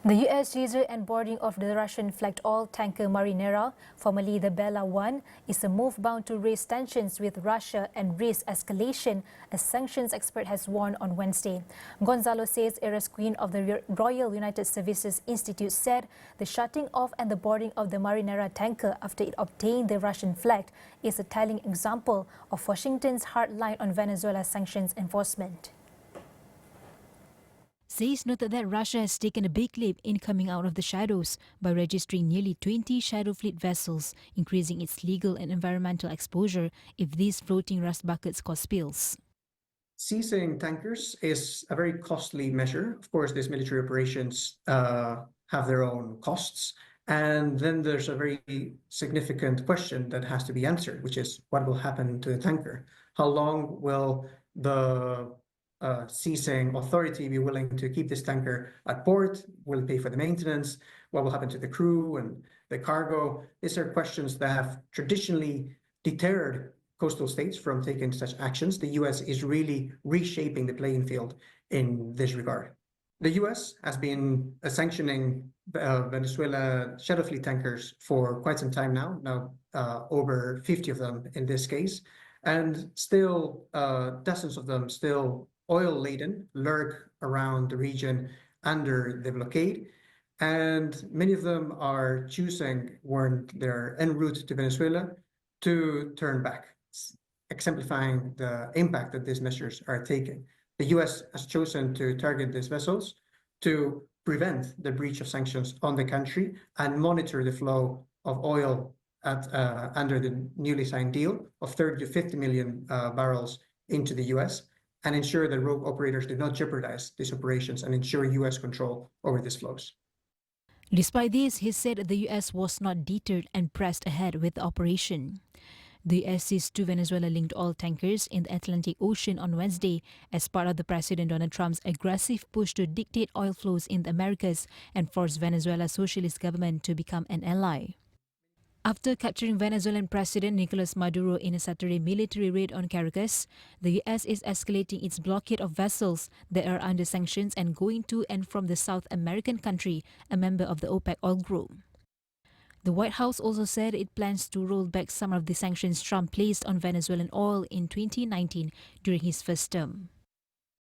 The U.S. seizure and boarding of the Russian-flagged oil tanker Marinera, formerly the Bella 1, is a move bound to raise tensions with Russia and risk escalation, a sanctions expert has warned on Wednesday. Gonzalo says Eras Queen of the Royal United Services Institute said the shutting off and the boarding of the Marinera tanker after it obtained the Russian flag is a telling example of Washington's hard line on Venezuela's sanctions enforcement. Says noted that Russia has taken a big leap in coming out of the shadows by registering nearly 20 shadow fleet vessels, increasing its legal and environmental exposure if these floating rust buckets cause spills. Seizing tankers is a very costly measure. Of course, these military operations have their own costs. And then there's a very significant question that has to be answered, which is what will happen to the tanker? How long will the seizing authority be willing to keep this tanker at port? Will it pay for the maintenance? What will happen to the crew and the cargo? These are questions that have traditionally deterred coastal states from taking such actions. The US is really reshaping the playing field in this regard. The US has been sanctioning Venezuela shadow fleet tankers for quite some time now, over 50 of them in this case, and still dozens of them still oil-laden lurk around the region under the blockade, and many of them are choosing, when they're en route to Venezuela, to turn back, exemplifying the impact that these measures are taking. The US has chosen to target these vessels to prevent the breach of sanctions on the country and monitor the flow of oil under the newly signed deal of 30 to 50 million barrels into the US, and ensure that rogue operators do not jeopardize these operations and ensure US control over these flows. Despite this, he said the US was not deterred and pressed ahead with the operation. The US seized 2 Venezuela-linked oil tankers in the Atlantic Ocean on Wednesday as part of the President Donald Trump's aggressive push to dictate oil flows in the Americas and force Venezuela's socialist government to become an ally. After capturing Venezuelan President Nicolas Maduro in a Saturday military raid on Caracas, the US is escalating its blockade of vessels that are under sanctions and going to and from the South American country, a member of the OPEC oil group. The White House also said it plans to roll back some of the sanctions Trump placed on Venezuelan oil in 2019 during his first term.